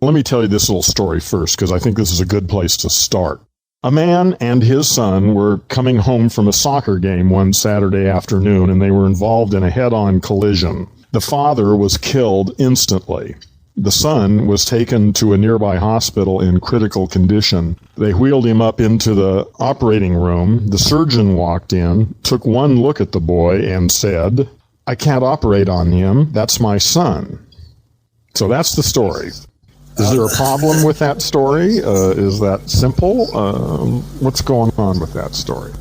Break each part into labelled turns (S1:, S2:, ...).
S1: Let me tell you this little story first, because I think this is a good place to start. A man and his son were coming home from a soccer game one Saturday afternoon, and they were involved in a head-on collision. The father was killed instantly. The son was taken to a nearby hospital in critical condition. They wheeled him up into the operating room. The surgeon walked in, took one look at the boy, and said, "I can't operate on him. That's my son." So that's the story. Is there a problem with that story? Is that simple? What's going on with that story?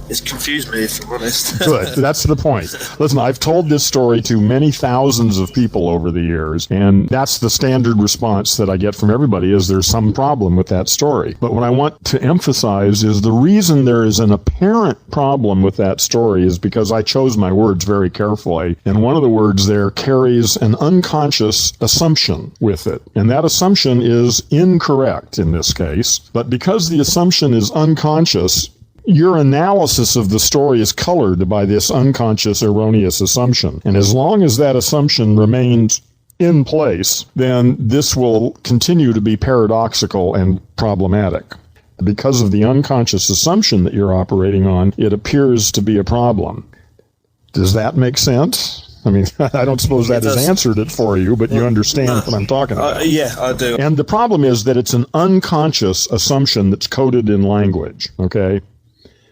S2: It's confused me, if I'm honest.
S1: Good. That's the point. Listen, I've told this story to many thousands of people over the years, and that's the standard response that I get from everybody is there's some problem with that story. But what I want to emphasize is the reason there is an apparent problem with that story is because I chose my words very carefully, and one of the words there carries an unconscious assumption with it. And that assumption is incorrect in this case. But because the assumption is unconscious, your analysis of the story is colored by this unconscious, erroneous assumption. And as long as that assumption remains in place, then this will continue to be paradoxical and problematic. Because of the unconscious assumption that you're operating on, it appears to be a problem. Does that make sense? I mean, I don't suppose that has answered it for you, but you understand what I'm talking about.
S2: Yeah, I do.
S1: And the problem is that it's an unconscious assumption that's coded in language, okay?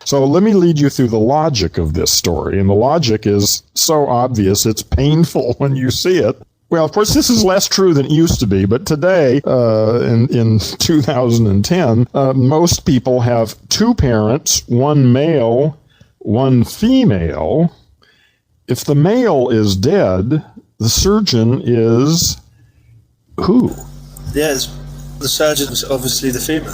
S1: So let me lead you through the logic of this story. And the logic is so obvious, it's painful when you see it. Well, of course, this is less true than it used to be, but today, in 2010, most people have two parents, one male, one female. If the male is dead, the surgeon is who?
S2: Yes, the surgeon's obviously the female.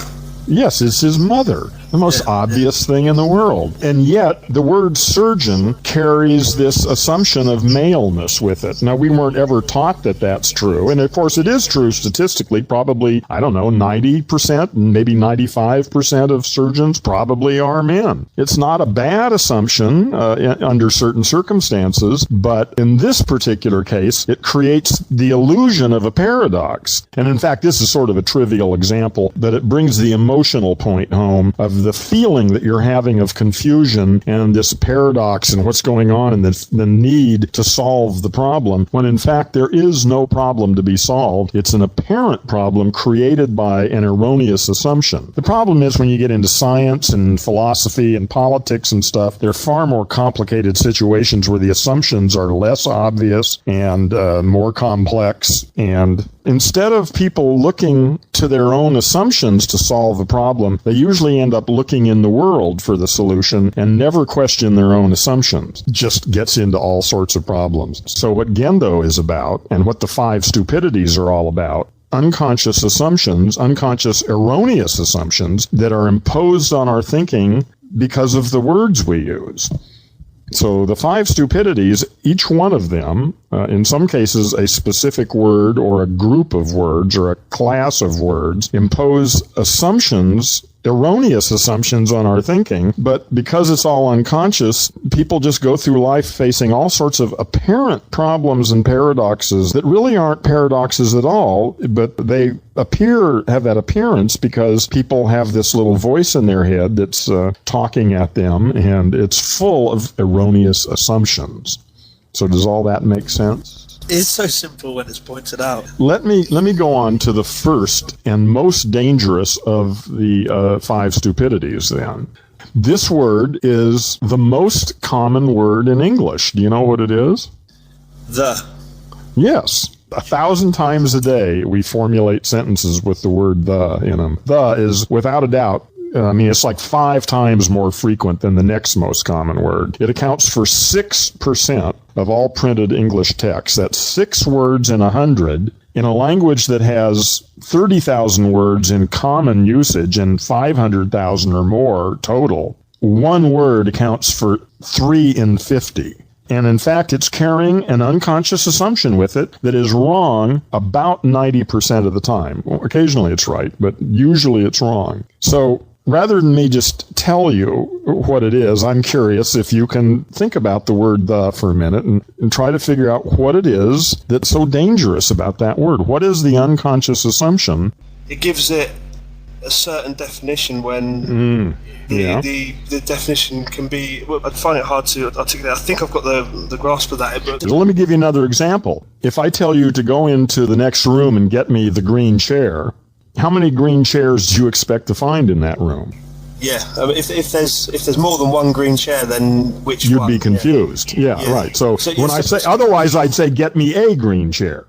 S1: Yes, it's his mother, the most obvious thing in the world. And yet, the word surgeon carries this assumption of maleness with it. Now, we weren't ever taught that that's true. And of course, it is true statistically. Probably, 90%, maybe 95% of surgeons probably are men. It's not a bad assumption under certain circumstances, but in this particular case, it creates the illusion of a paradox. And in fact, this is sort of a trivial example, but it brings the emotional point home of the feeling that you're having of confusion and this paradox and what's going on and the need to solve the problem, when in fact there is no problem to be solved. It's an apparent problem created by an erroneous assumption. The problem is when you get into science and philosophy and politics and stuff, there are far more complicated situations where the assumptions are less obvious and more complex. And instead of people looking to their own assumptions to solve a problem, they usually end up looking in the world for the solution and never question their own assumptions. Just gets into all sorts of problems. So what gendo is about, and what the 5 stupidities are all about, unconscious assumptions, unconscious erroneous assumptions that are imposed on our thinking because of the words we use. So the 5 stupidities, each one of them, in some cases a specific word or a group of words or a class of words, impose assumptions, erroneous assumptions on our thinking. But because it's all unconscious, people just go through life facing all sorts of apparent problems and paradoxes that really aren't paradoxes at all, but they have that appearance because people have this little voice in their head that's talking at them, and it's full of erroneous assumptions. So does all that make sense?
S2: It's so simple when it's pointed out.
S1: Let me go on to the first and most dangerous of the 5 stupidities then. This word is the most common word in English. Do you know what it is?
S2: The.
S1: Yes. 1,000 times a day we formulate sentences with the word the in them. The is, without a doubt, it's like 5 times more frequent than the next most common word. It accounts for 6% of all printed English text. That's 6 words in 100 in a language that has 30,000 words in common usage and 500,000 or more total. One word accounts for 3 in 50. And in fact, it's carrying an unconscious assumption with it that is wrong about 90% of the time. Well, occasionally it's right, but usually it's wrong. So rather than me just tell you what it is, I'm curious if you can think about the word the for a minute and try to figure out what it is that's so dangerous about that word. What is the unconscious assumption?
S2: It gives it a certain definition when the definition can be, well, I find it hard to articulate. I think I've got the grasp of that. But
S1: Let me give you another example. If I tell you to go into the next room and get me the green chair, how many green chairs do you expect to find in that room?
S2: yeah, if there's more than one green chair, then which
S1: You'd
S2: one?
S1: be confused. Yeah, right. So
S2: So
S1: when I say, otherwise I'd say, get me a green chair.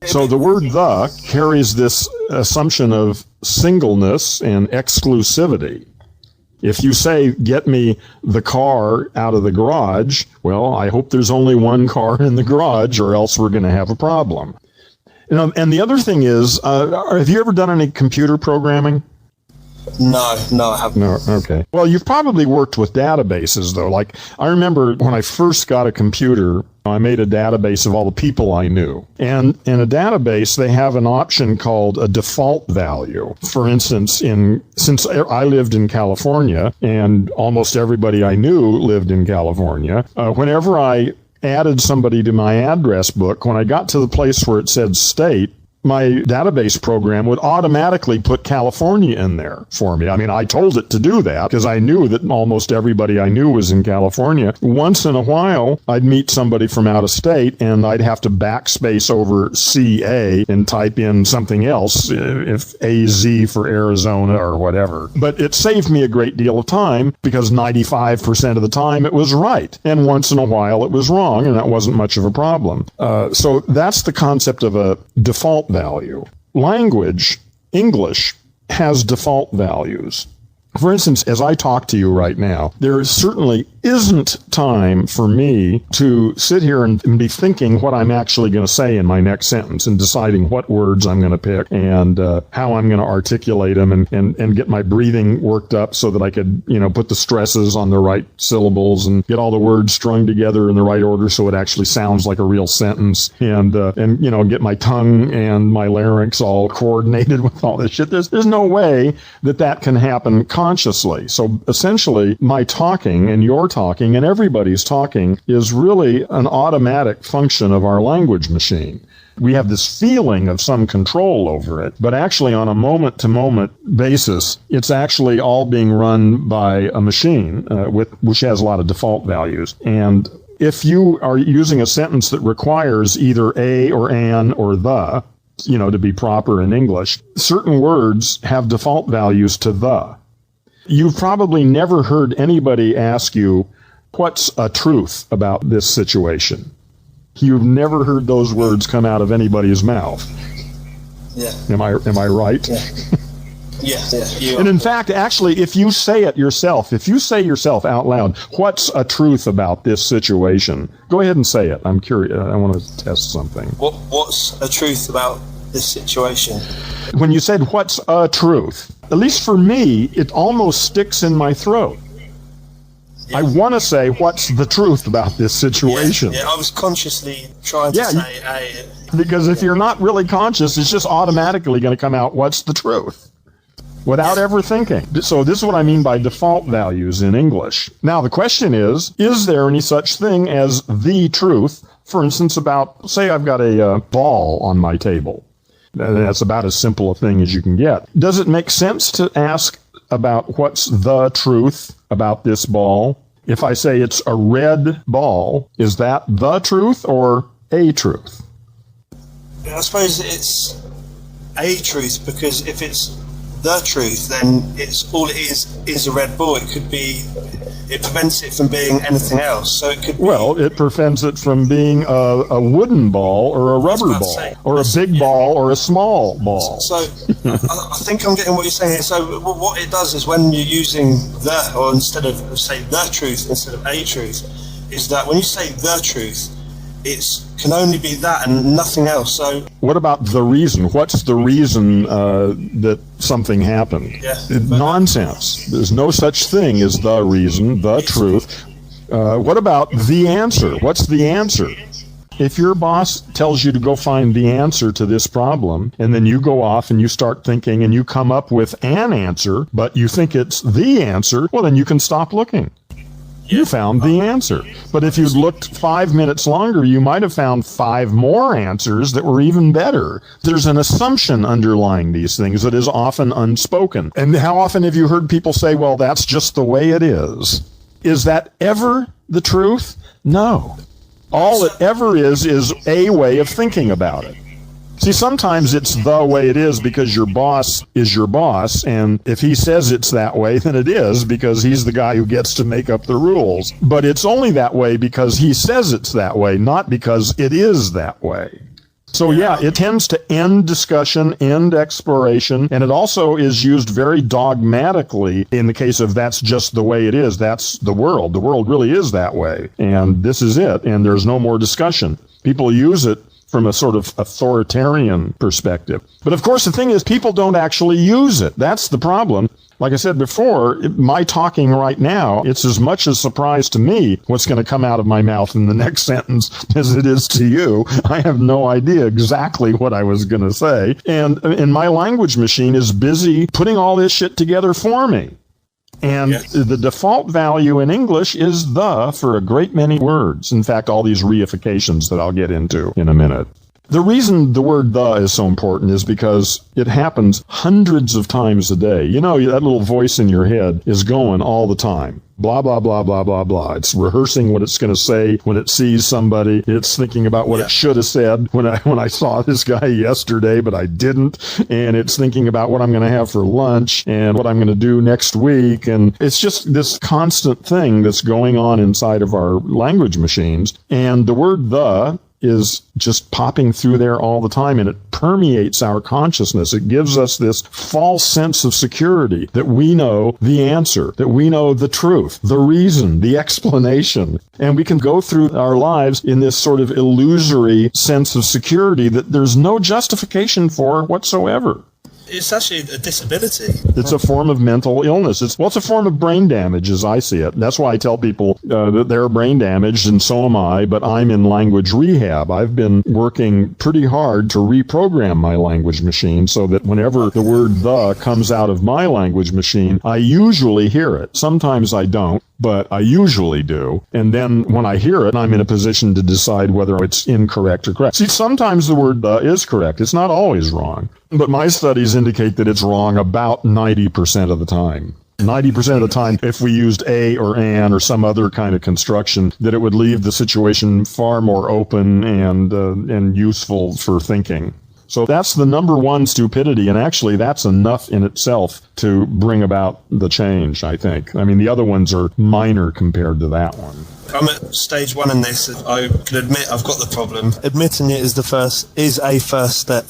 S1: So the word the carries this assumption of singleness and exclusivity. If you say, get me the car out of the garage, well, I hope there's only one car in the garage or else we're going to have a problem. You know, and the other thing is, have you ever done any computer programming?
S2: No, I haven't.
S1: No, okay. Well, you've probably worked with databases, though. Like, I remember when I first got a computer, I made a database of all the people I knew. And in a database, they have an option called a default value. For instance, since I lived in California, and almost everybody I knew lived in California, whenever I added somebody to my address book, when I got to the place where it said state, my database program would automatically put California in there for me. I mean, I told it to do that because I knew that almost everybody I knew was in California. Once in a while, I'd meet somebody from out of state and I'd have to backspace over CA and type in something else, if AZ for Arizona or whatever. But it saved me a great deal of time because 95% of the time it was right. And once in a while it was wrong, and that wasn't much of a problem. So that's the concept of a default value. Language, English, has default values. For instance, as I talk to you right now, there certainly isn't time for me to sit here and be thinking what I'm actually going to say in my next sentence and deciding what words I'm going to pick and how I'm going to articulate them and get my breathing worked up so that I could, put the stresses on the right syllables and get all the words strung together in the right order so it actually sounds like a real sentence and get my tongue and my larynx all coordinated with all this shit. There's no way that can happen consciously. So essentially, my talking and your talking and everybody's talking is really an automatic function of our language machine. We have this feeling of some control over it, but actually on a moment-to-moment basis, it's actually all being run by a machine which has a lot of default values. And if you are using a sentence that requires either a or an or the, to be proper in English, certain words have default values to the. You've probably never heard anybody ask you, what's a truth about this situation? You've never heard those words come out of anybody's mouth.
S2: Yeah.
S1: Am I right?
S2: Yeah. Yeah.
S1: And in fact, actually, if you say yourself out loud, what's a truth about this situation? Go ahead and say it. I'm curious. I want to test something.
S2: What's a truth about this situation?
S1: When you said, what's a truth? At least for me, it almost sticks in my throat. Yeah. I want to say, what's the truth about this situation?
S2: Yeah, I was consciously trying to say
S1: because if you're not really conscious, it's just automatically going to come out, what's the truth? Without ever thinking. So this is what I mean by default values in English. Now, the question is there any such thing as the truth? For instance, say I've got a ball on my table. That's about as simple a thing as you can get. Does it make sense to ask about what's the truth about this ball? If I say it's a red ball, is that the truth or a truth?
S2: I suppose it's a truth, because if it's the truth, then all it is a red ball. It prevents it from being anything else. So it could be,
S1: it prevents it from being a wooden ball or a rubber ball or a big ball or a small ball.
S2: So I think I'm getting what you're saying here. So what it does is, when you're using the, or instead of say the truth instead of a truth, is that when you say the truth, it can only be that and nothing else. So
S1: what about the reason? What's the reason that something happened?
S2: Yeah,
S1: nonsense. There's no such thing as the reason, the truth. What about the answer? What's the answer? If your boss tells you to go find the answer to this problem, and then you go off and you start thinking and you come up with an answer, but you think it's the answer, well, then you can stop looking. You found the answer. But if you'd looked 5 minutes longer, you might have found 5 more answers that were even better. There's an assumption underlying these things that is often unspoken. And how often have you heard people say, well, that's just the way it is? Is that ever the truth? No. All it ever is a way of thinking about it. See, sometimes it's the way it is because your boss is your boss, and if he says it's that way, then it is because he's the guy who gets to make up the rules. But it's only that way because he says it's that way, not because it is that way. So yeah, it tends to end discussion, end exploration, and it also is used very dogmatically in the case of that's just the way it is. That's the world. The world really is that way, and this is it, and there's no more discussion. People use it from a sort of authoritarian perspective. But of course, the thing is, people don't actually use it. That's the problem. Like I said before, my talking right now, it's as much a surprise to me what's going to come out of my mouth in the next sentence as it is to you. I have no idea exactly what I was going to say. And my language machine is busy putting all this shit together for me. And the default value in English is the for a great many words. In fact, all these reifications that I'll get into in a minute. The reason the word the is so important is because it happens hundreds of times a day. You know, that little voice in your head is going all the time. Blah, blah, blah, blah, blah, blah. It's rehearsing what it's going to say when it sees somebody. It's thinking about what it should have said when I saw this guy yesterday, but I didn't. And it's thinking about what I'm going to have for lunch and what I'm going to do next week. And it's just this constant thing that's going on inside of our language machines. And the word the is just popping through there all the time, and it permeates our consciousness. It gives us this false sense of security that we know the answer, that we know the truth, the reason, the explanation. And we can go through our lives in this sort of illusory sense of security that there's no justification for whatsoever.
S2: It's actually a disability.
S1: It's a form of mental illness. It's a form of brain damage as I see it. That's why I tell people that they're brain damaged, and so am I, but I'm in language rehab. I've been working pretty hard to reprogram my language machine so that whenever the word the comes out of my language machine, I usually hear it. Sometimes I don't, but I usually do. And then when I hear it, I'm in a position to decide whether it's incorrect or correct. See, sometimes the word the is correct. It's not always wrong. But my studies indicate that it's wrong about 90% of the time. 90% of the time, if we used a or an or some other kind of construction, that it would leave the situation far more open and useful for thinking. So that's the number one stupidity, and actually that's enough in itself to bring about the change, I think. I mean, the other ones are minor compared to that one.
S2: I'm at stage 1 in this. I can admit I've got the problem. Admitting it is a first step.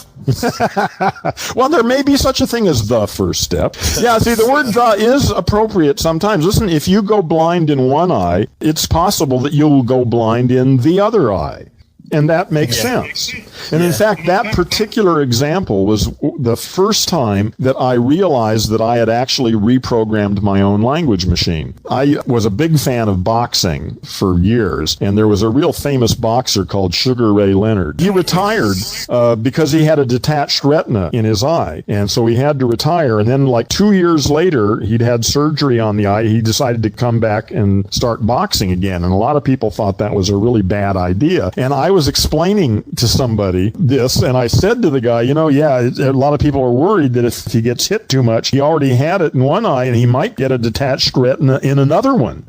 S1: Well, there may be such a thing as the first step. Yeah, see, the word the is appropriate sometimes. Listen, if you go blind in one eye, it's possible that you'll go blind in the other eye. And that makes sense. And in fact, that particular example was the first time that I realized that I had actually reprogrammed my own language machine. I was a big fan of boxing for years, and there was a real famous boxer called Sugar Ray Leonard. He retired because he had a detached retina in his eye, and so he had to retire. And then like 2 years later, he'd had surgery on the eye. He decided to come back and start boxing again, and a lot of people thought that was a really bad idea. And I was explaining to somebody this, and I said to the guy, a lot of people are worried that if he gets hit too much, he already had it in one eye and he might get a detached retina in another one.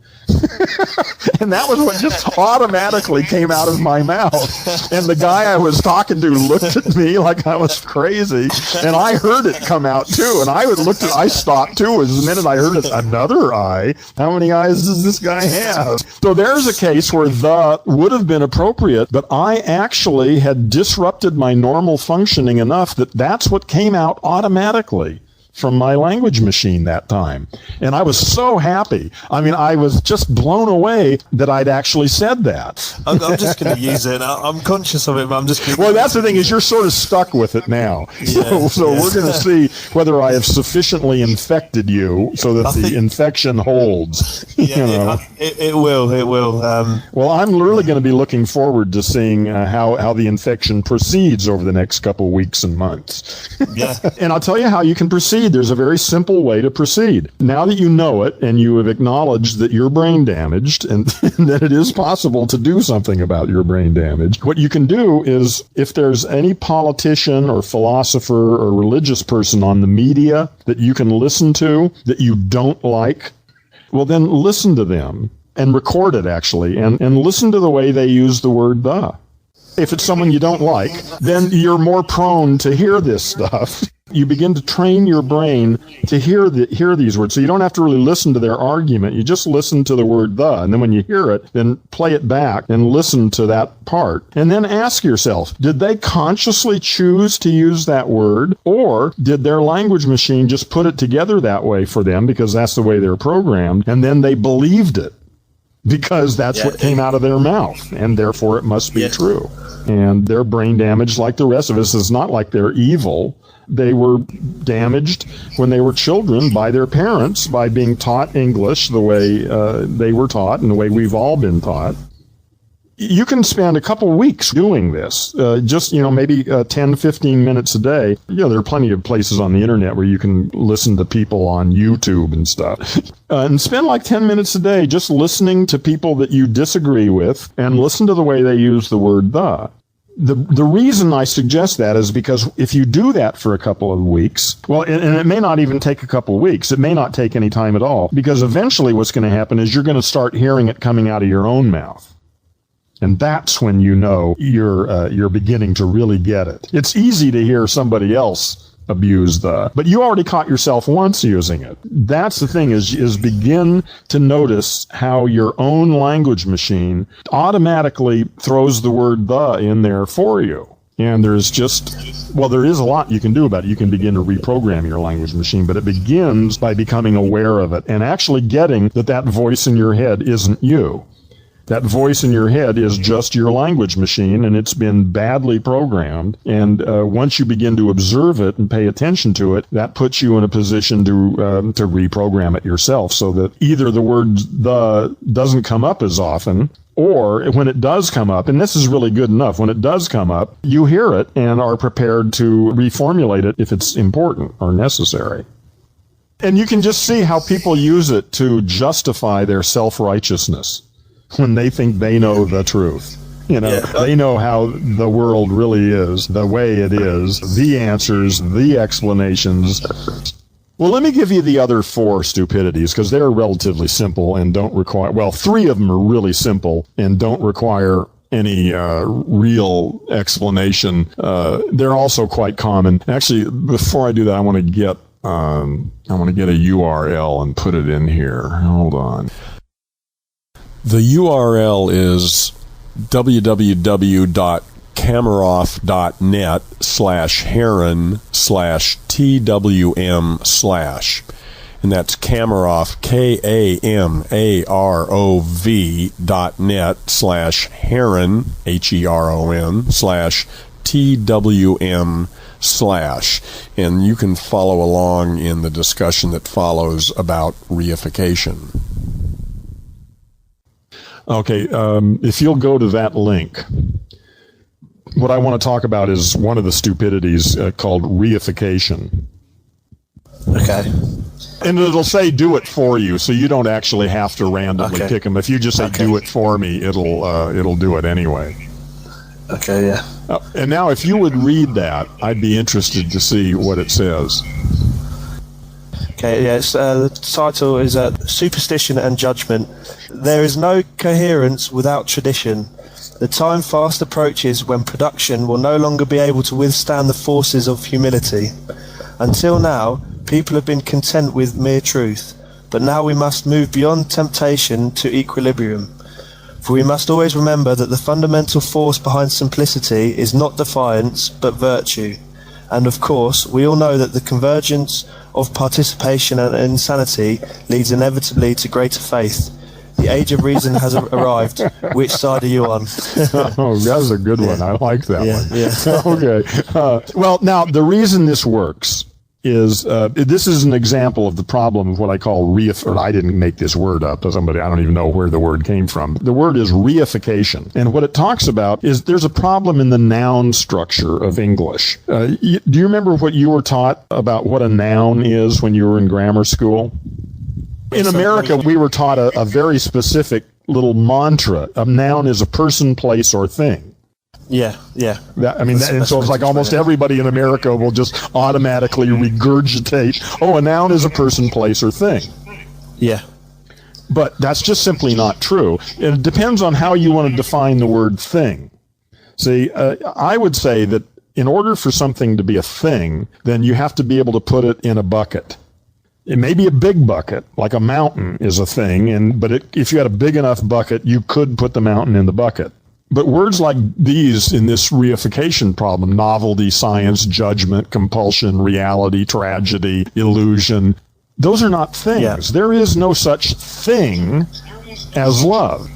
S1: And that was what just automatically came out of my mouth. And the guy I was talking to looked at me like I was crazy, and I heard it come out too. And I stopped too. As the minute I heard it, another eye. How many eyes does this guy have? So there's a case where the would have been appropriate, but I actually had disrupted my normal functioning enough that that's what came out automatically. from my language machine that time. And I was so happy. I mean, I was just blown away that I'd actually said that.
S2: I'm just going to use it. I'm conscious of it, but I'm just going to...
S1: Well, that's the thing, is you're sort of stuck with it now. So we're going to see whether I have sufficiently infected you so that the infection holds.
S2: Yeah, it will.
S1: Well, I'm really going to be looking forward to seeing how the infection proceeds over the next couple weeks and months.
S2: Yeah.
S1: And I'll tell you how you can proceed. There's a very simple way to proceed. Now that you know it and you have acknowledged that you're brain damaged and that it is possible to do something about your brain damage, what you can do is, if there's any politician or philosopher or religious person on the media that you can listen to that you don't like, well, then listen to them and record it, actually, and listen to the way they use the word the. If it's someone you don't like, then you're more prone to hear this stuff. You begin to train your brain to hear these words. So you don't have to really listen to their argument. You just listen to the word the. And then when you hear it, then play it back and listen to that part. And then ask yourself, did they consciously choose to use that word? Or did their language machine just put it together that way for them because that's the way they're programmed? And then they believed it because that's what came out of their mouth. And therefore it must be true. And they're brain damaged like the rest of us. It's not like they're evil. They were damaged when they were children by their parents, by being taught English the way they were taught and the way we've all been taught. You can spend a couple weeks doing this, just, maybe 10, 15 minutes a day. There are plenty of places on the internet where you can listen to people on YouTube and stuff. And spend like 10 minutes a day just listening to people that you disagree with and listen to the way they use the word the. The reason I suggest that is because if you do that for a couple of weeks, well, and it may not even take a couple of weeks, it may not take any time at all, because eventually what's going to happen is you're going to start hearing it coming out of your own mouth. And that's when you know you're beginning to really get it. It's easy to hear somebody else abuse the, but you already caught yourself once using it. That's the thing, is begin to notice how your own language machine automatically throws the word the in there for you. And there is a lot you can do about it. You can begin to reprogram your language machine, but it begins by becoming aware of it and actually getting that voice in your head isn't you. That voice in your head is just your language machine, and it's been badly programmed. And once you begin to observe it and pay attention to it, that puts you in a position to reprogram it yourself, so that either the word the doesn't come up as often, or when it does come up, and this is really good enough, when it does come up, you hear it and are prepared to reformulate it if it's important or necessary. And you can just see how people use it to justify their self-righteousness. When they think they know the truth. They know how the world really is, the way it is, the answers, the explanations. Well, let me give you the other 4 stupidities, because they're relatively simple and don't require, 3 of them are really simple and don't require any real explanation. They're also quite common. Actually, before I do that, I want to get a URL and put it in here. Hold on. The URL is www.kamarov.net/heron/TWM/. And that's Kamarov, KAMAROV.net/heron, HERON/TWM/. And you can follow along in the discussion that follows about reification. Okay, if you'll go to that link, what I want to talk about is one of the stupidities called reification.
S2: Okay.
S1: And it'll say do it for you, so you don't actually have to randomly pick them. If you just say do it for me, it'll do it anyway.
S2: Okay, yeah.
S1: And now if you would read that, I'd be interested to see what it says.
S2: Okay, yes, the title is Superstition and Judgment. There is no coherence without tradition. The time fast approaches when production will no longer be able to withstand the forces of humility. Until now, people have been content with mere truth, but now we must move beyond temptation to equilibrium. For we must always remember that the fundamental force behind simplicity is not defiance, but virtue. And of course, we all know that the convergence of participation and insanity leads inevitably to greater faith. The age of reason has arrived. Which side are you on?
S1: Oh, that's a good one. I like that one.
S2: Yeah.
S1: Okay. Well, now, the reason this works is this is an example of the problem of what I call I didn't make this word up. I don't even know where the word came from. The word is reification. And what it talks about is there's a problem in the noun structure of English. Do you remember what you were taught about what a noun is when you were in grammar school? In America, we were taught a very specific little mantra. A noun is a person, place, or thing.
S2: Yeah.
S1: So it's like almost everybody in America will just automatically regurgitate, a noun is a person, place, or thing.
S2: Yeah.
S1: But that's just simply not true. It depends on how you want to define the word thing. See, I would say that in order for something to be a thing, then you have to be able to put it in a bucket. It may be a big bucket, like a mountain is a thing, but if you had a big enough bucket, you could put the mountain in the bucket. But words like these in this reification problem, novelty, science, judgment, compulsion, reality, tragedy, illusion, those are not things.
S2: Yeah.
S1: There is no such thing as love.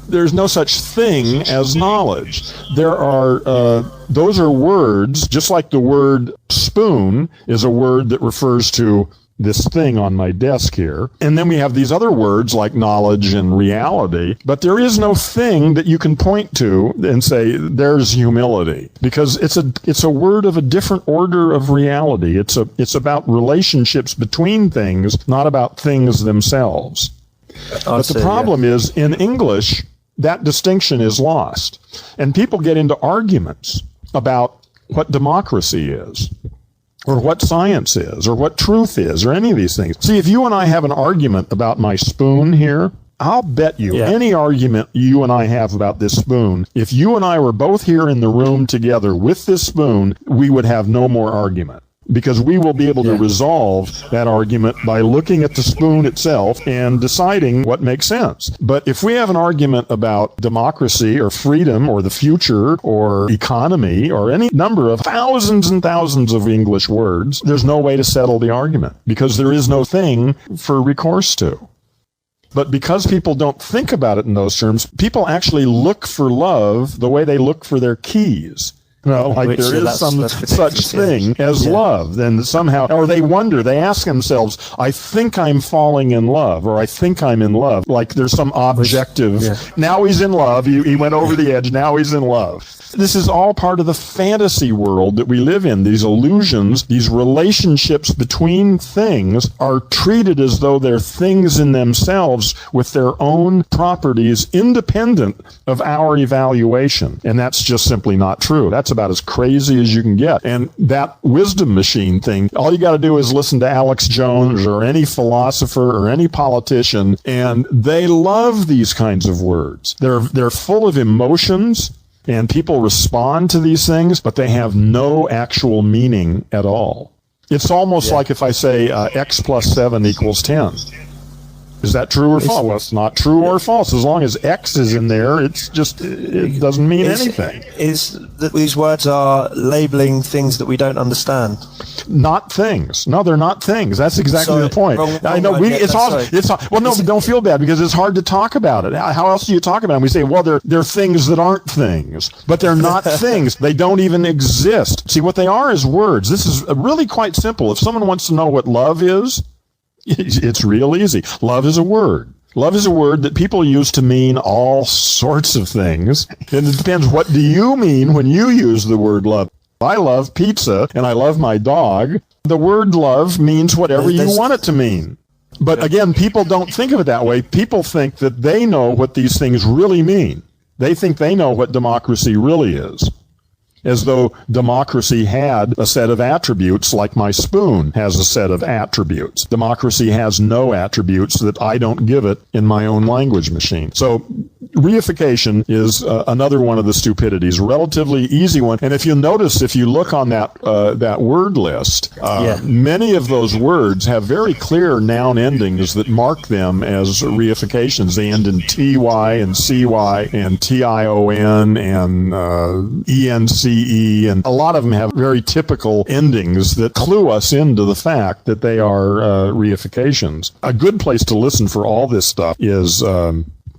S1: There's no such thing as knowledge. Those are words, just like the word spoon is a word that refers to this thing on my desk here. And then we have these other words like knowledge and reality, but there is no thing that you can point to and say, there's humility, because it's a word of a different order of reality. It's about relationships between things, not about things themselves. But the problem is, in English, that distinction is lost. And people get into arguments about what democracy is, or what science is, or what truth is, or any of these things. See, if you and I have an argument about my spoon here, I'll bet you any argument you and I have about this spoon, if you and I were both here in the room together with this spoon, we would have no more argument. Because we will be able to resolve that argument by looking at the spoon itself and deciding what makes sense. But if we have an argument about democracy or freedom or the future or economy or any number of thousands and thousands of English words, there's no way to settle the argument because there is no thing for recourse to. But because people don't think about it in those terms, people actually look for love the way they look for their keys. There is some such thing as love. Then somehow, or they wonder, they ask themselves, I think I'm falling in love, or I think I'm in love. Like there's some objective, now he's in love, he went over the edge, now he's in love. This is all part of the fantasy world that we live in. These illusions, these relationships between things are treated as though they're things in themselves with their own properties independent of our evaluation. And that's just simply not true. That's about as crazy as you can get. And that wisdom machine thing, all you got to do is listen to Alex Jones or any philosopher or any politician, and they love these kinds of words. They're full of emotions, and people respond to these things, but they have no actual meaning at all. It's almost like if I say x plus 7 equals 10. Is that true or false? Well, it's not true or false. As long as X is in there, it doesn't mean anything.
S2: Is that these words are labeling things that we don't understand?
S1: Not things. No, they're not things. That's exactly the point. I know. Well, no, don't feel bad because it's hard to talk about it. How else do you talk about it? We say, well, they're things that aren't things, but they're not things. They don't even exist. See, what they are is words. This is really quite simple. If someone wants to know what love is, it's real easy. Love is a word. Love is a word that people use to mean all sorts of things. And it depends, what do you mean when you use the word love? I love pizza and I love my dog. The word love means whatever you want it to mean. But again, people don't think of it that way. People think that they know what these things really mean. They think they know what democracy really is. As though democracy had a set of attributes like my spoon has a set of attributes. Democracy has no attributes that I don't give it in my own language machine. So Reification is another one of the stupidities, relatively easy one. And if you notice, if you look on that word list, many of those words have very clear noun endings that mark them as reifications. They end in ty and cy and tion and ence, and a lot of them have very typical endings that clue us into the fact that they are reifications. A good place to listen for all this stuff is,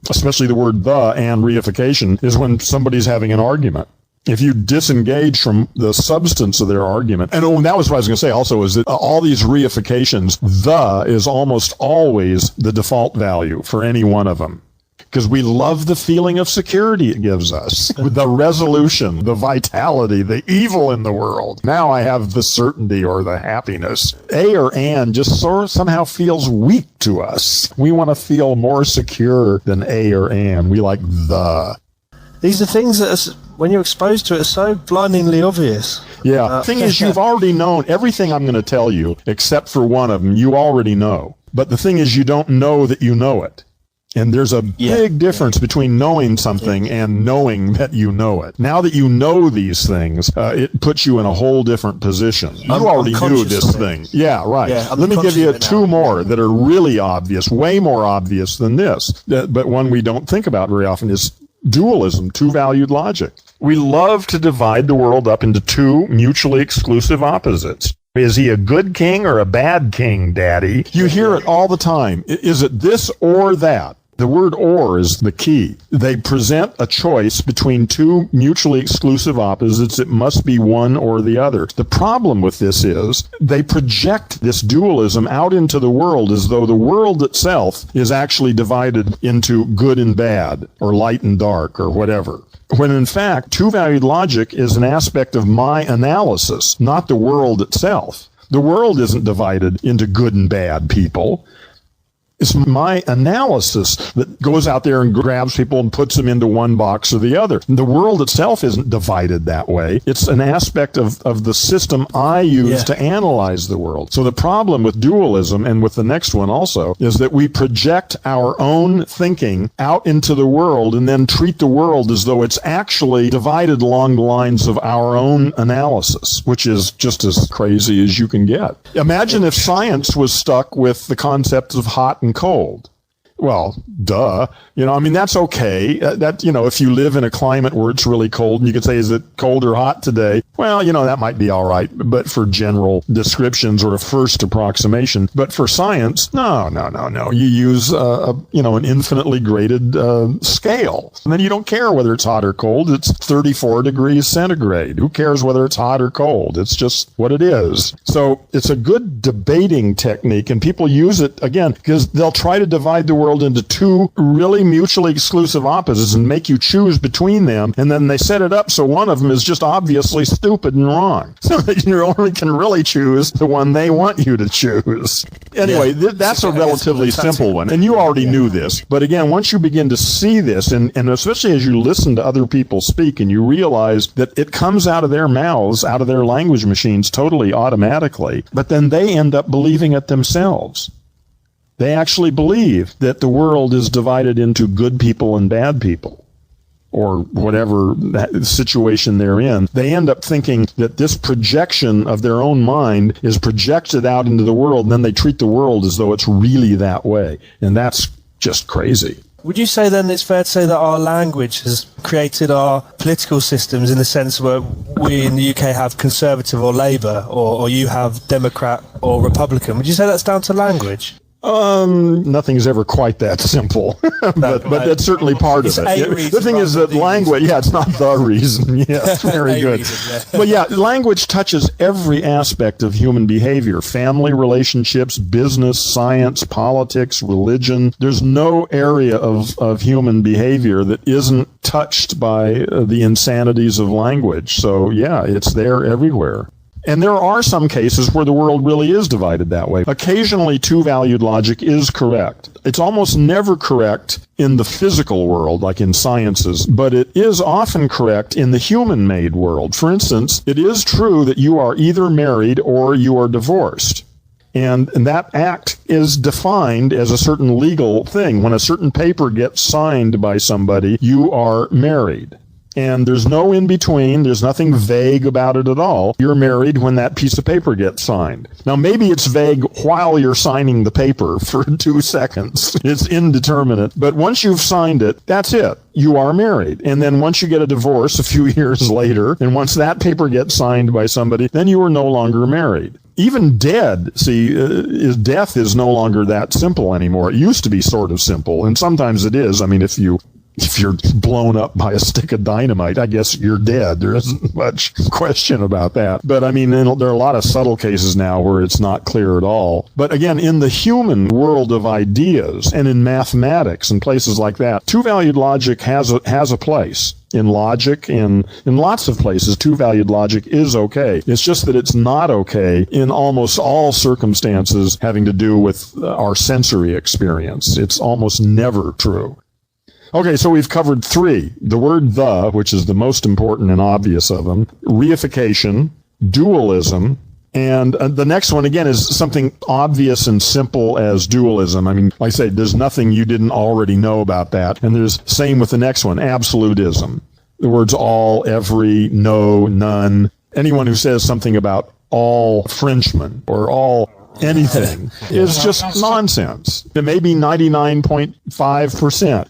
S1: especially the word the and reification, is when somebody's having an argument. If you disengage from the substance of their argument, and that was what I was going to say also, is that all these reifications, the is almost always the default value for any one of them. Because we love the feeling of security it gives us, the resolution, the vitality, the evil in the world. Now I have the certainty or the happiness. A or an just sort of somehow feels weak to us. We want to feel more secure than a or an. We like the.
S2: These are things that, when you're exposed to it, are so blindingly obvious.
S1: Yeah. The thing is, you've already known everything I'm going to tell you, except for one of them, you already know. But the thing is, you don't know that you know it. And there's a big difference between knowing something and knowing that you know it. Now that you know these things, it puts you in a whole different position. You already knew this thing. Yeah, right. Yeah, let me give you two more that are really obvious, way more obvious than this. But one we don't think about very often is dualism, two-valued logic. We love to divide the world up into two mutually exclusive opposites. Is he a good king or a bad king, Daddy? You hear it all the time. Is it this or that? The word or is the key. They present a choice between two mutually exclusive opposites. It must be one or the other. The problem with this is they project this dualism out into the world as though the world itself is actually divided into good and bad, or light and dark, or whatever. When in fact, two-valued logic is an aspect of my analysis, not the world itself. The world isn't divided into good and bad people. It's my analysis that goes out there and grabs people and puts them into one box or the other. The world itself isn't divided that way. It's an aspect of the system I use to analyze the world. So the problem with dualism, and with the next one also, is that we project our own thinking out into the world and then treat the world as though it's actually divided along the lines of our own analysis, which is just as crazy as you can get. Imagine if science was stuck with the concepts of hot and cold. Well, duh. That's okay. If you live in a climate where it's really cold, and you could say, is it cold or hot today? Well, that might be all right, but for general descriptions or a first approximation. But for science, no. You use, an infinitely graded scale. And then you don't care whether it's hot or cold. It's 34 degrees centigrade. Who cares whether it's hot or cold? It's just what it is. So it's a good debating technique, and people use it, again, because they'll try to divide the world into two really mutually exclusive opposites and make you choose between them, and then they set it up so one of them is just obviously stupid and wrong, so that you only can really choose the one they want you to choose. Anyway, that's a relatively simple one, and you already knew this. But again, once you begin to see this, and especially as you listen to other people speak, and you realize that it comes out of their mouths, out of their language machines totally automatically, but then they end up believing it themselves. They actually believe that the world is divided into good people and bad people, or whatever situation they're in. They end up thinking that this projection of their own mind is projected out into the world, and then they treat the world as though it's really that way. And that's just crazy.
S2: Would you say then it's fair to say that our language has created our political systems, in the sense where we in the UK have Conservative or Labour, or you have Democrat or Republican? Would you say that's down to language?
S1: Nothing's ever quite that simple, but that's certainly part of it. The thing is that language, it's not the reason. Yes, very good. But language touches every aspect of human behavior: family relationships, business, science, politics, religion. There's no area of human behavior that isn't touched by the insanities of language. So it's there everywhere. And there are some cases where the world really is divided that way. Occasionally, two-valued logic is correct. It's almost never correct in the physical world, like in sciences, but it is often correct in the human-made world. For instance, it is true that you are either married or you are divorced. And that act is defined as a certain legal thing. When a certain paper gets signed by somebody, you are married. And there's no in between. There's nothing vague about it at all. You're married when that piece of paper gets signed. Now, maybe it's vague while you're signing the paper for 2 seconds. It's indeterminate. But once you've signed it, that's it. You are married. And then once you get a divorce a few years later, and once that paper gets signed by somebody, then you are no longer married. Even dead, death is no longer that simple anymore. It used to be sort of simple, and sometimes it is. I mean, if you're blown up by a stick of dynamite, I guess you're dead. There isn't much question about that. But I mean, there are a lot of subtle cases now where it's not clear at all. But again, in the human world of ideas and in mathematics and places like that, two-valued logic has a place. In logic, in lots of places, two-valued logic is okay. It's just that it's not okay in almost all circumstances having to do with our sensory experience. It's almost never true. Okay, so we've covered 3. The word the, which is the most important and obvious of them, reification, dualism, and the next one, again, is something obvious and simple as dualism. I mean, like I say, there's nothing you didn't already know about that. And there's same with the next one, absolutism. The words all, every, no, none. Anyone who says something about all Frenchmen or all anything is just nonsense. It may be 99.5%.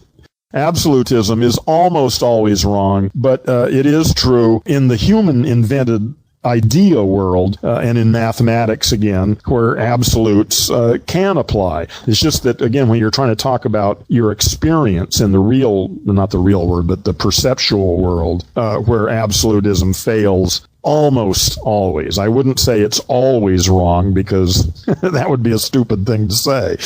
S1: Absolutism is almost always wrong, but it is true in the human-invented idea world and in mathematics, again, where absolutes can apply. It's just that, again, when you're trying to talk about your experience in the real, not the real world, but the perceptual world, where absolutism fails, almost always. I wouldn't say it's always wrong because that would be a stupid thing to say,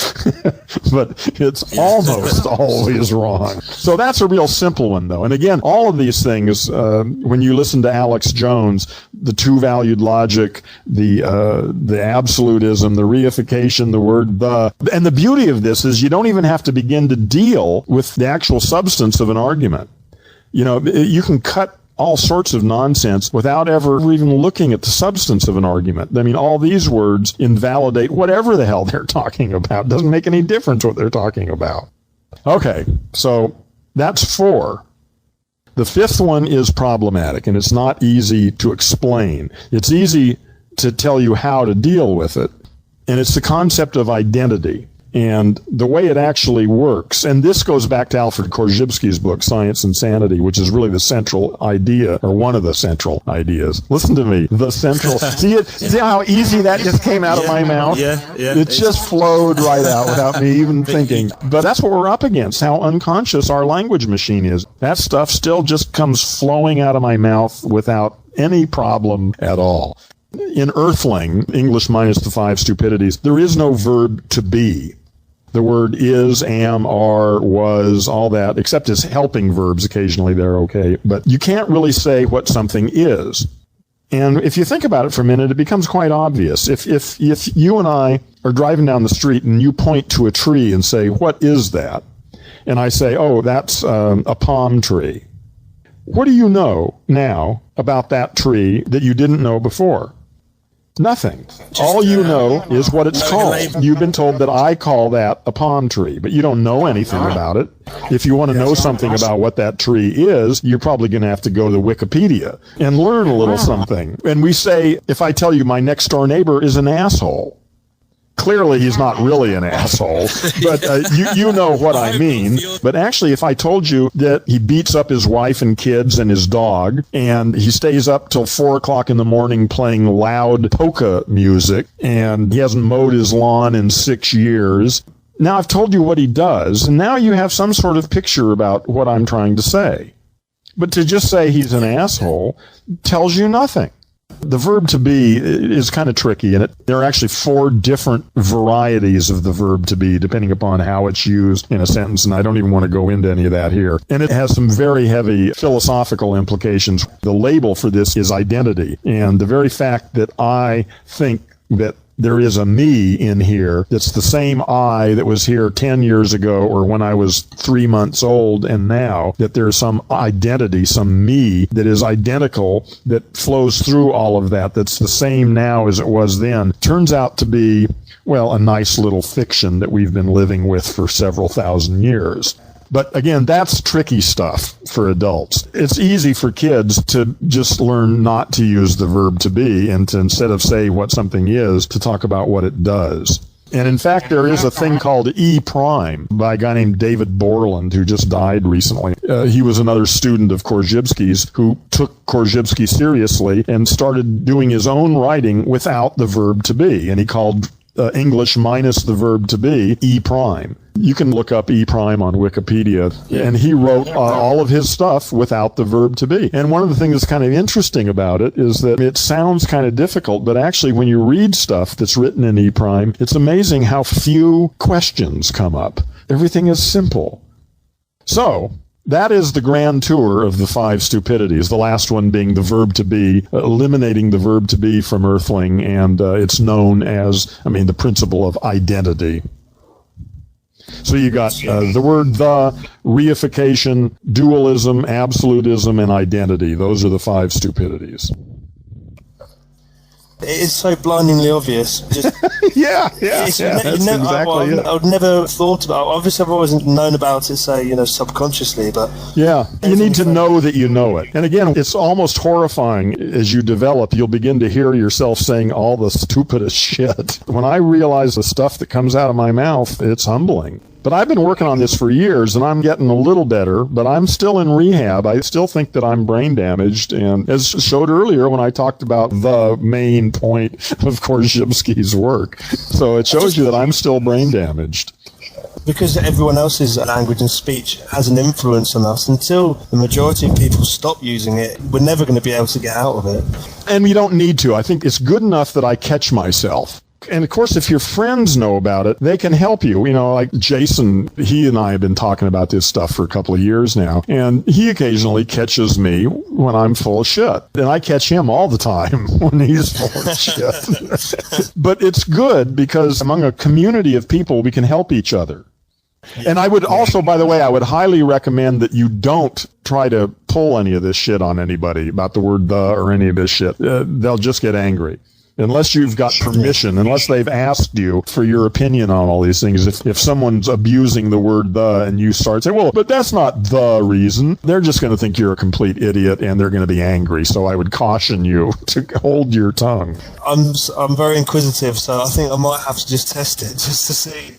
S1: but it's almost always wrong. So that's a real simple one, though. And again, all of these things, when you listen to Alex Jones, the two-valued logic, the absolutism, the reification, the word the, and the beauty of this is you don't even have to begin to deal with the actual substance of an argument. You know, you can cut all sorts of nonsense without ever even looking at the substance of an argument. I mean, all these words invalidate whatever the hell they're talking about. It doesn't make any difference what they're talking about. Okay, so that's 4. The 5th one is problematic, and it's not easy to explain. It's easy to tell you how to deal with it, and it's the concept of identity. And the way it actually works, and this goes back to Alfred Korzybski's book, Science and Sanity, which is really the central idea, or one of the central ideas. Listen to me, the central. See how easy that just came out of my mouth?
S2: Yeah.
S1: It just flowed right out without me even thinking. But that's what we're up against, how unconscious our language machine is. That stuff still just comes flowing out of my mouth without any problem at all. In EarthLing, English minus the 5 stupidities, there is no verb to be. The word is, am, are, was, all that, except as helping verbs. Occasionally they're okay. But you can't really say what something is. And if you think about it for a minute, it becomes quite obvious. If you and I are driving down the street and you point to a tree and say, what is that? And I say, oh, that's a palm tree. What do you know now about that tree that you didn't know before? Nothing. All you know is what it's called. You've been told that I call that a palm tree, but you don't know anything about it. If you want to know something about what that tree is, you're probably going to have to go to Wikipedia and learn a little something. And we say, if I tell you my next door neighbor is an asshole, clearly he's not really an asshole, but you know what I mean. But actually, if I told you that he beats up his wife and kids and his dog, and he stays up till 4 o'clock in the morning playing loud polka music, and he hasn't mowed his lawn in 6 years, now I've told you what he does, and now you have some sort of picture about what I'm trying to say. But to just say he's an asshole tells you nothing. The verb to be is kind of tricky, and there are actually 4 different varieties of the verb to be, depending upon how it's used in a sentence, and I don't even want to go into any of that here. And it has some very heavy philosophical implications. The label for this is identity, and the very fact that I think that there is a me in here that's the same I that was here 10 years ago or when I was 3 months old and now, that there's some identity, some me that is identical, that flows through all of that, that's the same now as it was then, turns out to be, well, a nice little fiction that we've been living with for several thousand years. But again, that's tricky stuff for adults. It's easy for kids to just learn not to use the verb to be and to, instead of say what something is, to talk about what it does. And in fact, there is a thing called E prime by a guy named David Borland, who just died recently. He was another student of Korzybski's who took Korzybski seriously and started doing his own writing without the verb to be. And he called English minus the verb to be E prime. You can look up E prime on Wikipedia, and he wrote all of his stuff without the verb to be. And one of the things that's kind of interesting about it is that it sounds kind of difficult, but actually when you read stuff that's written in E prime, it's amazing how few questions come up. Everything is simple. So, that is the grand tour of the 5 stupidities, the last one being the verb to be, eliminating the verb to be from EarthLing, and it's known as, the principle of identity. So you got the word the, reification, dualism, absolutism, and identity. Those are the 5 stupidities.
S2: It is so blindingly obvious. Just,
S1: yeah, that's exactly it.
S2: I would never have thought about. Obviously, I've always known about it, say, subconsciously, but
S1: yeah, you need to know that you know it. And again, it's almost horrifying as you develop. You'll begin to hear yourself saying all the stupidest shit. When I realize the stuff that comes out of my mouth, it's humbling. But I've been working on this for years, and I'm getting a little better, but I'm still in rehab. I still think that I'm brain damaged, and as showed earlier when I talked about the main point of Korzybski's work. So it shows you that I'm still brain damaged.
S2: Because everyone else's language and speech has an influence on us, until the majority of people stop using it, we're never going to be able to get out of it.
S1: And we don't need to. I think it's good enough that I catch myself. And of course, if your friends know about it, they can help you. Like Jason, he and I have been talking about this stuff for a couple of years now, and he occasionally catches me when I'm full of shit. And I catch him all the time when he's full of shit. But it's good because among a community of people, we can help each other. And I would also, by the way, I would highly recommend that you don't try to pull any of this shit on anybody about the word the or any of this shit. They'll just get angry. Unless you've got permission, unless they've asked you for your opinion on all these things. If someone's abusing the word the and you start saying, well, but that's not the reason, they're just going to think you're a complete idiot and they're going to be angry. So I would caution you to hold your tongue.
S2: I'm very inquisitive, so I think I might have to just test it just to see.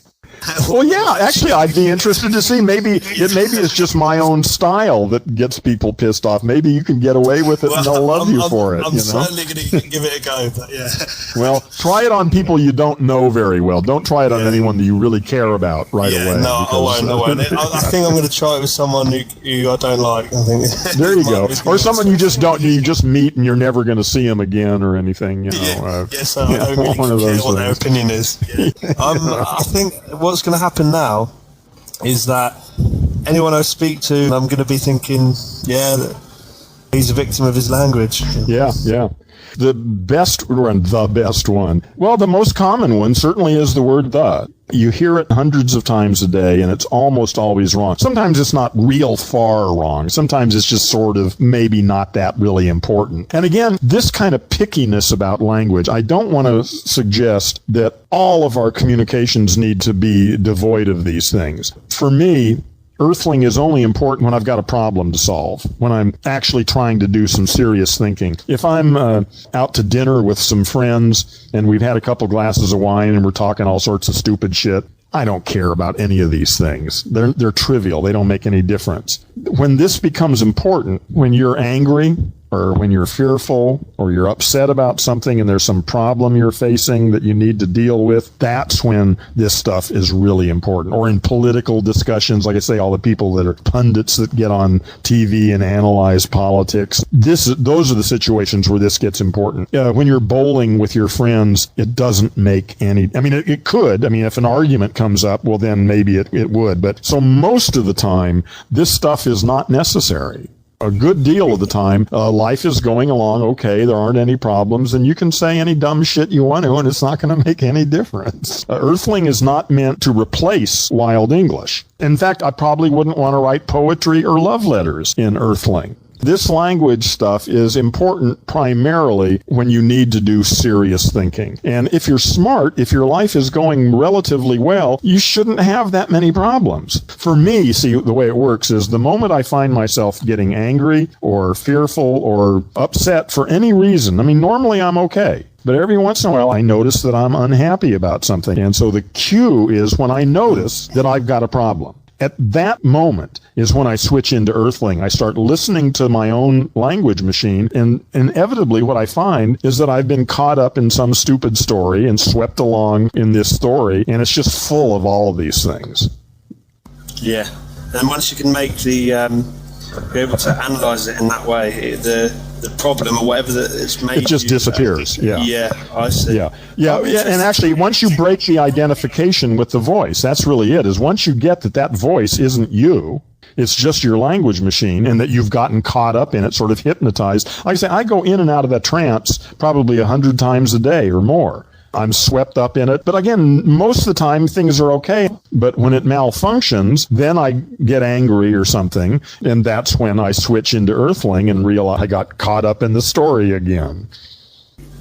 S1: Well, yeah, actually, I'd be interested to see. Maybe it's just my own style that gets people pissed off. Maybe you can get away with it and they'll love you for it.
S2: I'm certainly going to give it a go, but yeah.
S1: Well, try it on people you don't know very well. Don't try it on anyone that you really care about right away.
S2: No, I won't. I think I'm going to try it with someone who I don't like. I think.
S1: There you go. Or someone you just meet and you're never going to see them again or anything.
S2: I don't really care what their opinion is. Yeah. I think what's going to happen now is that anyone I speak to, I'm going to be thinking, that he's a victim of his language.
S1: Yeah. The best one. Well, the most common one certainly is the word the. You hear it hundreds of times a day, and it's almost always wrong. Sometimes it's not real far wrong. Sometimes it's just sort of maybe not that really important. And again, this kind of pickiness about language, I don't want to suggest that all of our communications need to be devoid of these things. For me, EarthLing is only important when I've got a problem to solve, when I'm actually trying to do some serious thinking. If I'm out to dinner with some friends and we've had a couple glasses of wine and we're talking all sorts of stupid shit, I don't care about any of these things. They're trivial. They don't make any difference. When this becomes important, when you're angry or when you're fearful or you're upset about something and there's some problem you're facing that you need to deal with, that's when this stuff is really important. Or in political discussions, like I say, all the people that are pundits that get on TV and analyze politics, those are the situations where this gets important. When you're bowling with your friends, it doesn't make any, it could. If an argument comes up, well, then maybe it would. But so most of the time, this stuff is not necessary. A good deal of the time, life is going along okay, there aren't any problems, and you can say any dumb shit you want to, and it's not going to make any difference. EarthLing is not meant to replace Wild English. In fact, I probably wouldn't want to write poetry or love letters in EarthLing. This language stuff is important primarily when you need to do serious thinking. And if you're smart, if your life is going relatively well, you shouldn't have that many problems. For me, see, the way it works is the moment I find myself getting angry or fearful or upset for any reason, I mean, normally I'm okay. But every once in a while, I notice that I'm unhappy about something. And so the cue is when I notice that I've got a problem. At that moment is when I switch into EarthLing. I start listening to my own language machine, and inevitably what I find is that I've been caught up in some stupid story and swept along in this story, and it's just full of all of these things.
S2: Yeah, and once you can make the be able to analyze it in that way, the problem or whatever that it's made,
S1: it just disappears.
S2: Yeah, I see.
S1: Yeah, and actually, once you break the identification with the voice, that's really it. Is once you get that voice isn't you, it's just your language machine, and that you've gotten caught up in it, sort of hypnotized. Like I say, I go in and out of that trance probably 100 times a day or more. I'm swept up in it. But again, most of the time things are okay. But when it malfunctions, then I get angry or something. And that's when I switch into EarthLing and realize I got caught up in the story again.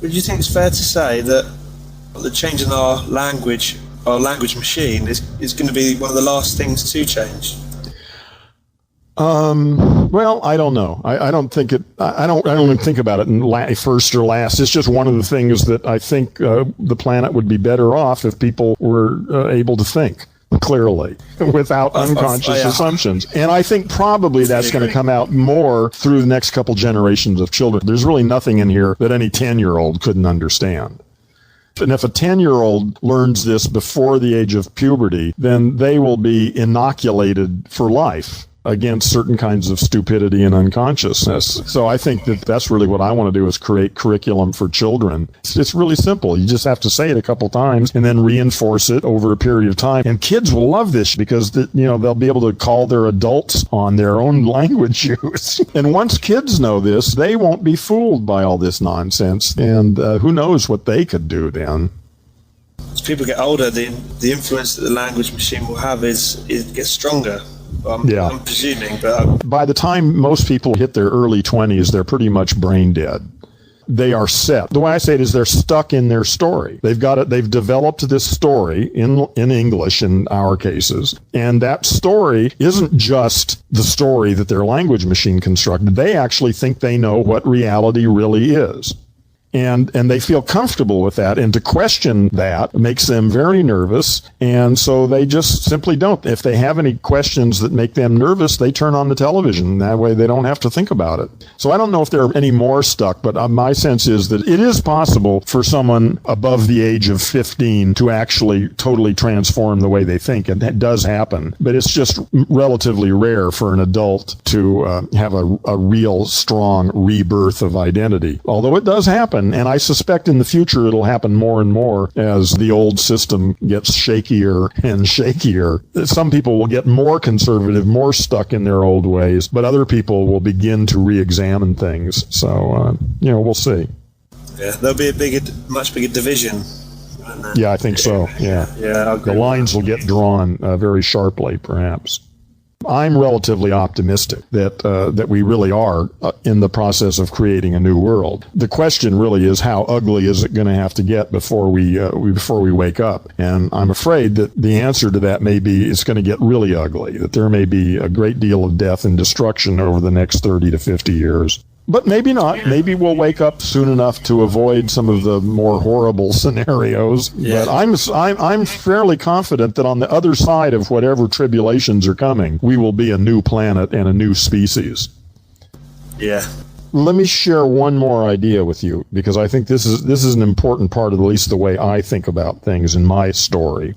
S2: Would you think it's fair to say that the change in our language machine is going to be one of the last things to change?
S1: Well, I don't know. I don't think it. I don't even think about it in first or last. It's just one of the things that I think the planet would be better off if people were able to think clearly without unconscious assumptions. And I think probably that's going to come out more through the next couple generations of children. There's really nothing in here that any 10-year-old couldn't understand. And if a 10-year-old learns this before the age of puberty, then they will be inoculated for life against certain kinds of stupidity and unconsciousness. So I think that that's really what I want to do, is create curriculum for children. It's really simple. You just have to say it a couple times and then reinforce it over a period of time. And kids will love this because they'll be able to call their adults on their own language use. And once kids know this, they won't be fooled by all this nonsense. And who knows what they could do then.
S2: As people get older, the influence that the language machine will have gets stronger. I'm presuming, but
S1: by the time most people hit their early 20s, they're pretty much brain dead. They are set. The way I say it is they're stuck in their story. They've got it. They've developed this story in English in our cases. And that story isn't just the story that their language machine constructed. They actually think they know what reality really is. And they feel comfortable with that. And to question that makes them very nervous. And so they just simply don't. If they have any questions that make them nervous, they turn on the television. That way they don't have to think about it. So I don't know if they're any more stuck, but my sense is that it is possible for someone above the age of 15 to actually totally transform the way they think. And that does happen. But it's just relatively rare for an adult to have a real strong rebirth of identity. Although it does happen. And I suspect in the future it'll happen more and more as the old system gets shakier and shakier. Some people will get more conservative, more stuck in their old ways, but other people will begin to re-examine things. So, we'll see.
S2: Yeah, there'll be a much bigger division.
S1: Yeah, I think so. Yeah. The lines will get drawn very sharply, perhaps. I'm relatively optimistic that we really are in the process of creating a new world. The question really is, how ugly is it going to have to get before we wake up? And I'm afraid that the answer to that may be it's going to get really ugly, that there may be a great deal of death and destruction over the next 30 to 50 years. But maybe not. Maybe we'll wake up soon enough to avoid some of the more horrible scenarios. Yeah. But I'm fairly confident that on the other side of whatever tribulations are coming, we will be a new planet and a new species.
S2: Yeah.
S1: Let me share one more idea with you, because I think this is an important part of at least the way I think about things in my story.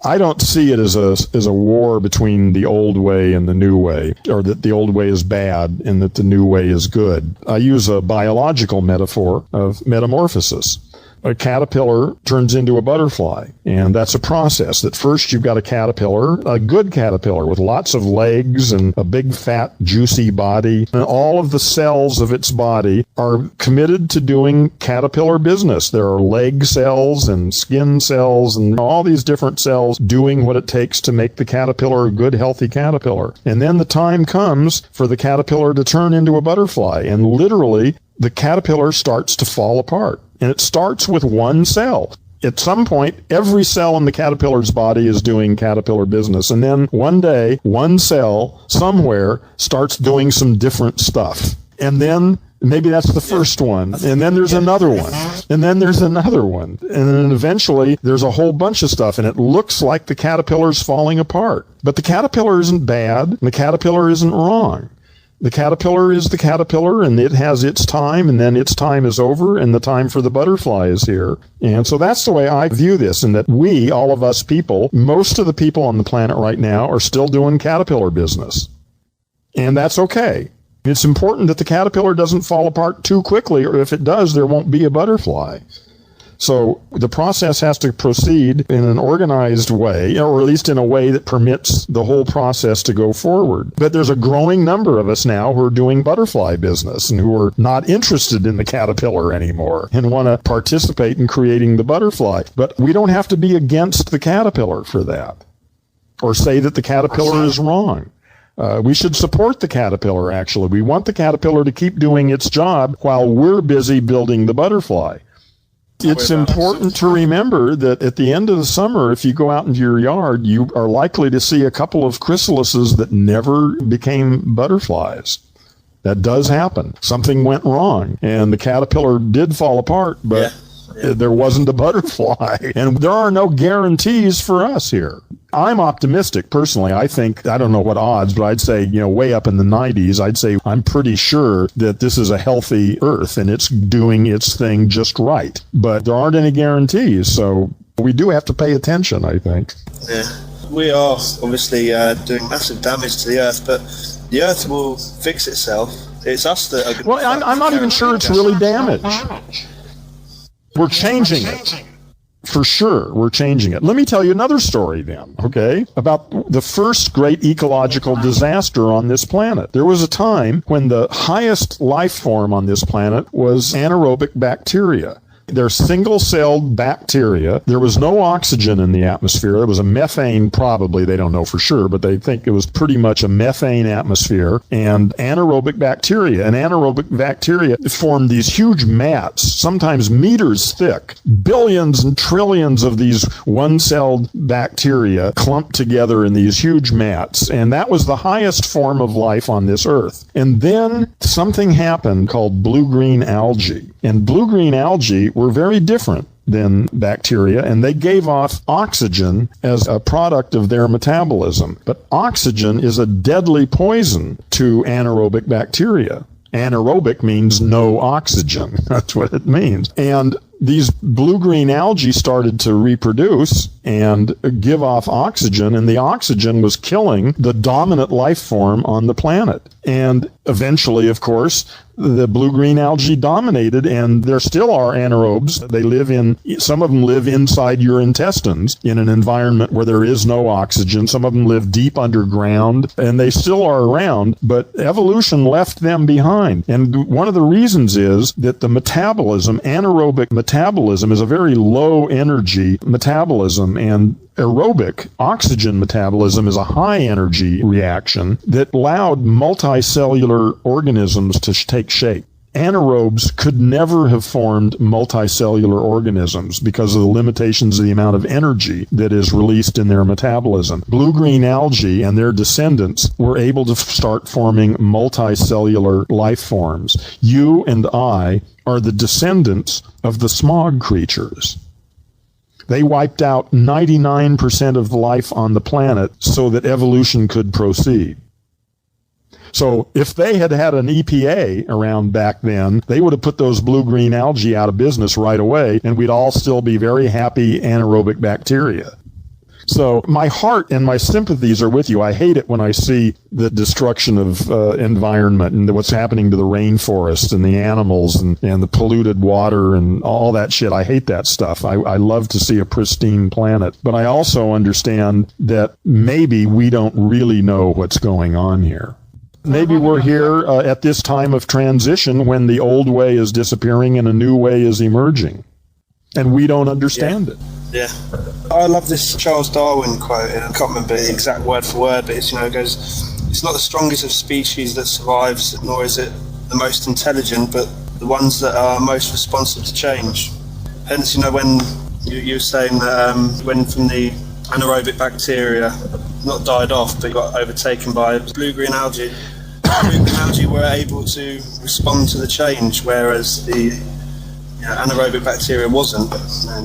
S1: I don't see it as a war between the old way and the new way, or that the old way is bad and that the new way is good. I use a biological metaphor of metamorphosis. a caterpillar turns into a butterfly. And that's a process that first you've got a caterpillar, a good caterpillar with lots of legs and a big, fat, juicy body. And all of the cells of its body are committed to doing caterpillar business. There are leg cells and skin cells and all these different cells doing what it takes to make the caterpillar a good, healthy caterpillar. And then the time comes for the caterpillar to turn into a butterfly. And literally, the caterpillar starts to fall apart. And it starts with one cell. At some point, every cell in the caterpillar's body is doing caterpillar business. And then one day, one cell somewhere starts doing some different stuff. And then maybe that's the first one. And then there's another one. And then there's another one. And then eventually there's a whole bunch of stuff. And it looks like the caterpillar's falling apart. But the caterpillar isn't bad. And the caterpillar isn't wrong. The caterpillar is the caterpillar, and it has its time, and then its time is over, and the time for the butterfly is here. And so that's the way I view this, and that we, all of us people, most of the people on the planet right now are still doing caterpillar business. And that's okay. It's important that the caterpillar doesn't fall apart too quickly, or if it does, there won't be a butterfly. So the process has to proceed in an organized way, or at least in a way that permits the whole process to go forward. But there's a growing number of us now who are doing butterfly business and who are not interested in the caterpillar anymore and want to participate in creating the butterfly. But we don't have to be against the caterpillar for that, or say that the caterpillar is wrong. We should support the caterpillar, actually. We want the caterpillar to keep doing its job while we're busy building the butterfly. It's important to remember that at the end of the summer, if you go out into your yard, you are likely to see a couple of chrysalises that never became butterflies. That does happen. Something went wrong, and the caterpillar did fall apart, but there wasn't a butterfly. And there are no guarantees for us here. I'm optimistic, personally. I think, I don't know what odds, but I'd say, way up in the 90s, I'd say I'm pretty sure that this is a healthy Earth and it's doing its thing just right. But there aren't any guarantees, so we do have to pay attention, I think.
S2: Yeah, we are obviously doing massive damage to the Earth, but the Earth will fix itself. It's us that are...
S1: Well, I'm not even sure it's really damaged. We're changing it. For sure, we're changing it. Let me tell you another story then, okay, about the first great ecological disaster on this planet. There was a time when the highest life form on this planet was anaerobic bacteria. They're single-celled bacteria. There was no oxygen in the atmosphere. It was a methane, probably. They don't know for sure, but they think it was pretty much a methane atmosphere and anaerobic bacteria. And anaerobic bacteria formed these huge mats, sometimes meters thick. Billions and trillions of these one-celled bacteria clumped together in these huge mats. And that was the highest form of life on this Earth. And then something happened called blue-green algae. And blue-green algae were very different than bacteria, and they gave off oxygen as a product of their metabolism. But oxygen is a deadly poison to anaerobic bacteria. Anaerobic means no oxygen. That's what it means. And these blue-green algae started to reproduce and give off oxygen, and the oxygen was killing the dominant life form on the planet. And eventually, of course, the blue-green algae dominated, and there still are anaerobes. They live some of them live inside your intestines in an environment where there is no oxygen. Some of them live deep underground, and they still are around, but evolution left them behind. And one of the reasons is that the metabolism, anaerobic metabolism, is a very low energy metabolism, and aerobic oxygen metabolism is a high energy reaction that allowed multicellular organisms to take shape. Anaerobes could never have formed multicellular organisms because of the limitations of the amount of energy that is released in their metabolism. Blue-green algae and their descendants were able to start forming multicellular life forms. You and I are the descendants of the smog creatures. They wiped out 99% of the life on the planet so that evolution could proceed. So if they had had an EPA around back then, they would have put those blue-green algae out of business right away, and we'd all still be very happy anaerobic bacteria. So my heart and my sympathies are with you. I hate it when I see the destruction of environment and what's happening to the rainforest and the animals and the polluted water and all that shit. I hate that stuff. I love to see a pristine planet. But I also understand that maybe we don't really know what's going on here. Maybe we're here at this time of transition when the old way is disappearing and a new way is emerging. And we don't understand it.
S2: Yeah. I love this Charles Darwin quote, and I can't remember the exact word for word, but it's, it goes, it's not the strongest of species that survives, nor is it the most intelligent, but the ones that are most responsive to change. Hence, when you were saying that when from the anaerobic bacteria not died off, but got overtaken by blue-green algae, blue-green algae were able to respond to the change, whereas the anaerobic bacteria wasn't.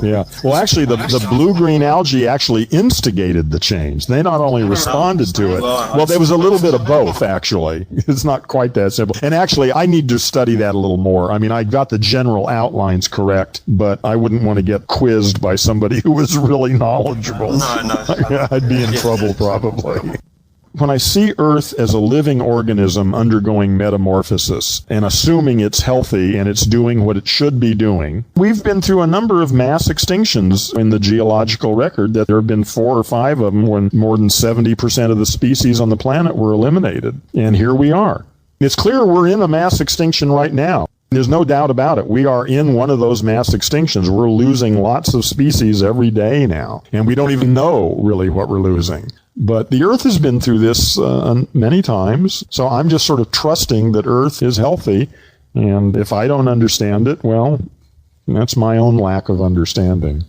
S1: Yeah. Well, actually, the blue-green algae actually instigated the change. They not only responded to it. Well, there was a little bit of both, actually. It's not quite that simple. And actually, I need to study that a little more. I mean, I got the general outlines correct, but I wouldn't want to get quizzed by somebody who was really knowledgeable.
S2: No.
S1: I'd be in trouble, probably. When I see Earth as a living organism undergoing metamorphosis and assuming it's healthy and it's doing what it should be doing, we've been through a number of mass extinctions in the geological record that there have been 4 or 5 of them when more than 70% of the species on the planet were eliminated. And here we are. It's clear we're in a mass extinction right now. There's no doubt about it. We are in one of those mass extinctions. We're losing lots of species every day now, and we don't even know really what we're losing. But the Earth has been through this many times, so I'm just sort of trusting that Earth is healthy, and if I don't understand it, well, that's my own lack of understanding.